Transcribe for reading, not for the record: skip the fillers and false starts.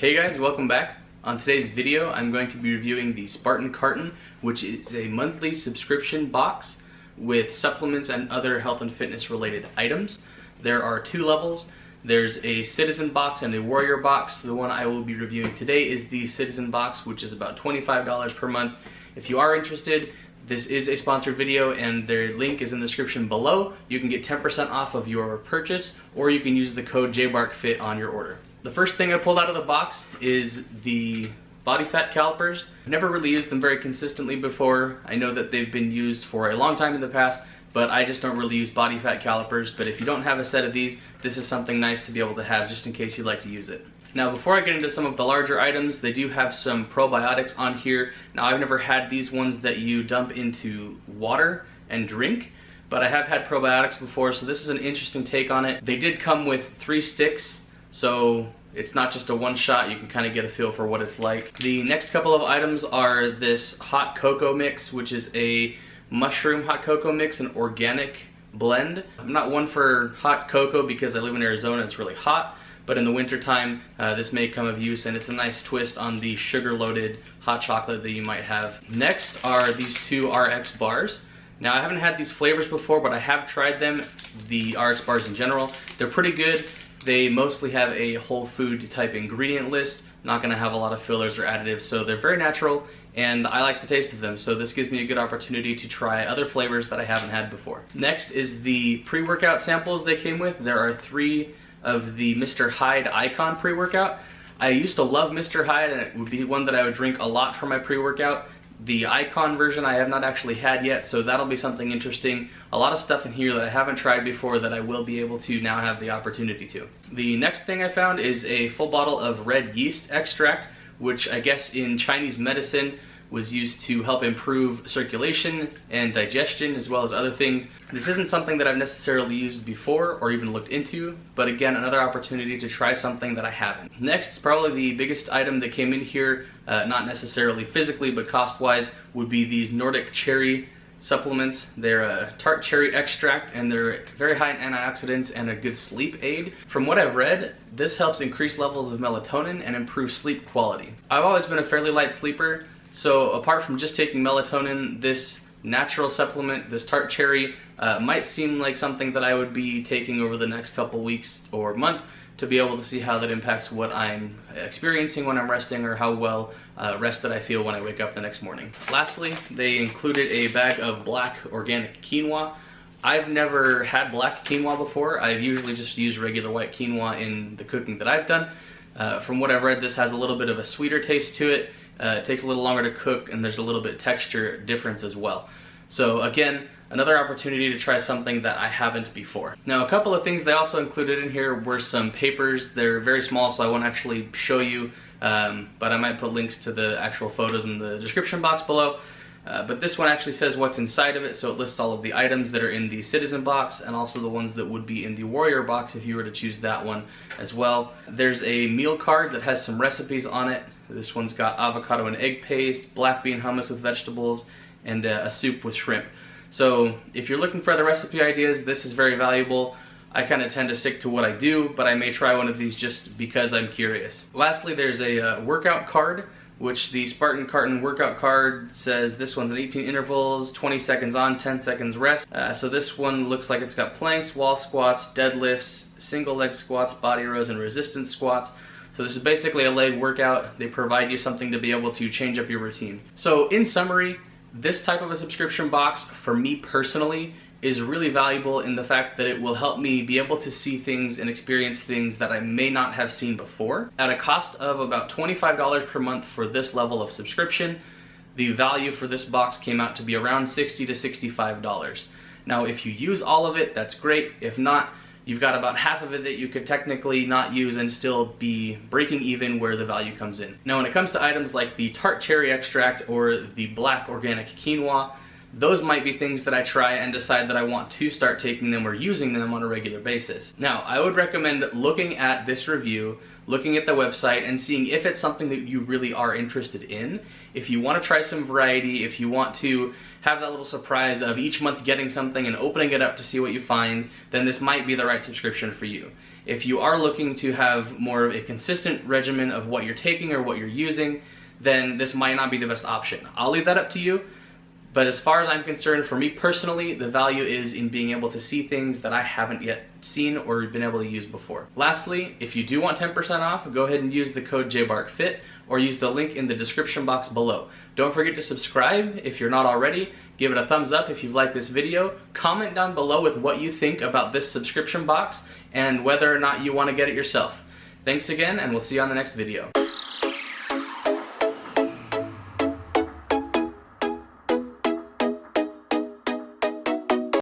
Hey guys, welcome back. On today's video, I'm going to be reviewing the Spartan Carton, which is a monthly subscription box with supplements and other health and fitness related items. There are two levels. There's a Citizen box and a Warrior box. The one I will be reviewing today is the Citizen box, which is about $25 per month. If you are interested, this is a sponsored video and their link is in the description below. You can get 10% off of your purchase, or you can use the code JBarkFit on your order. The first thing I pulled out of the box is the body fat calipers. I've never really used them very consistently before. I know that they've been used for a long time in the past, but I just don't really use body fat calipers. But if you don't have a set of these, this is something nice to be able to have just in case you'd like to use it. Now, before I get into some of the larger items, they do have some probiotics on here. Now, I've never had these ones that you dump into water and drink, but I have had probiotics before, so this is an interesting take on it. They did come with 3 sticks, so it's not just a one shot. You can kind of get a feel for what it's like. The next couple of items are this hot cocoa mix, which is a mushroom hot cocoa mix, an organic blend. I'm not one for hot cocoa because I live in Arizona, it's really hot, but in the wintertime, this may come of use, and it's a nice twist on the sugar-loaded hot chocolate that you might have. Next are these 2 RX bars. Now, I haven't had these flavors before, but I have tried them, the RX bars in general. They're pretty good. They mostly have a whole food type ingredient list, not gonna have a lot of fillers or additives, so they're very natural, and I like the taste of them, so this gives me a good opportunity to try other flavors that I haven't had before. Next is the pre-workout samples they came with. There are 3 of the Mr. Hyde Icon pre-workout. I used to love Mr. Hyde, and it would be one that I would drink a lot for my pre-workout. The Icon version I have not actually had yet, so that'll be something interesting. A lot of stuff in here that I haven't tried before that I will be able to now have the opportunity to. The next thing I found is a full bottle of red yeast extract, which I guess in Chinese medicine was used to help improve circulation and digestion as well as other things. This isn't something that I've necessarily used before or even looked into, but again, another opportunity to try something that I haven't. Next, probably the biggest item that came in here, not necessarily physically but cost-wise, would be these Nordic cherry supplements. They're a tart cherry extract, and they're very high in antioxidants and a good sleep aid. From what I've read, this helps increase levels of melatonin and improve sleep quality. I've always been a fairly light sleeper, so apart from just taking melatonin, this natural supplement, this tart cherry, might seem like something that I would be taking over the next couple weeks or month to be able to see how that impacts what I'm experiencing when I'm resting, or how well rested I feel when I wake up the next morning. Lastly, they included a bag of black organic quinoa. I've never had black quinoa before. I've usually just used regular white quinoa in the cooking that I've done. From what I've read, this has a little bit of a sweeter taste to it. It takes a little longer to cook, and there's a little bit texture difference as well. So again, another opportunity to try something that I haven't before. Now, a couple of things they also included in here were some papers. They're very small, so I won't actually show you, but I might put links to the actual photos in the description box below. But this one actually says what's inside of it, so it lists all of the items that are in the Citizen box and also the ones that would be in the Warrior box if you were to choose that one as well. There's a meal card that has some recipes on it. This one's got avocado and egg paste, black bean hummus with vegetables, and a soup with shrimp. So if you're looking for other recipe ideas, this is very valuable. I kind of tend to stick to what I do, but I may try one of these just because I'm curious. Lastly, there's a workout card, which the Spartan Carton workout card says this one's at 18 intervals, 20 seconds on, 10 seconds rest. So this one looks like it's got planks, wall squats, deadlifts, single leg squats, body rows, and resistance squats. So this is basically a leg workout. They provide you something to be able to change up your routine. So in summary, this type of a subscription box, for me personally, is really valuable in the fact that it will help me be able to see things and experience things that I may not have seen before. At a cost of about $25 per month for this level of subscription, the value for this box came out to be around $60 to $65. Now, if you use all of it, that's great. If not, you've got about half of it that you could technically not use and still be breaking even where the value comes in. Now, when it comes to items like the tart cherry extract or the black organic quinoa, those might be things that I try and decide that I want to start taking them or using them on a regular basis. Now, I would recommend looking at this review, looking at the website, and seeing if it's something that you really are interested in. If you want to try some variety, if you want to have that little surprise of each month getting something and opening it up to see what you find, then this might be the right subscription for you. If you are looking to have more of a consistent regimen of what you're taking or what you're using, then this might not be the best option. I'll leave that up to you. But as far as I'm concerned, for me personally, the value is in being able to see things that I haven't yet seen or been able to use before. Lastly, if you do want 10% off, go ahead and use the code JBarkFit or use the link in the description box below. Don't forget to subscribe if you're not already. Give it a thumbs up if you've liked this video. Comment down below with what you think about this subscription box and whether or not you want to get it yourself. Thanks again, and we'll see you on the next video.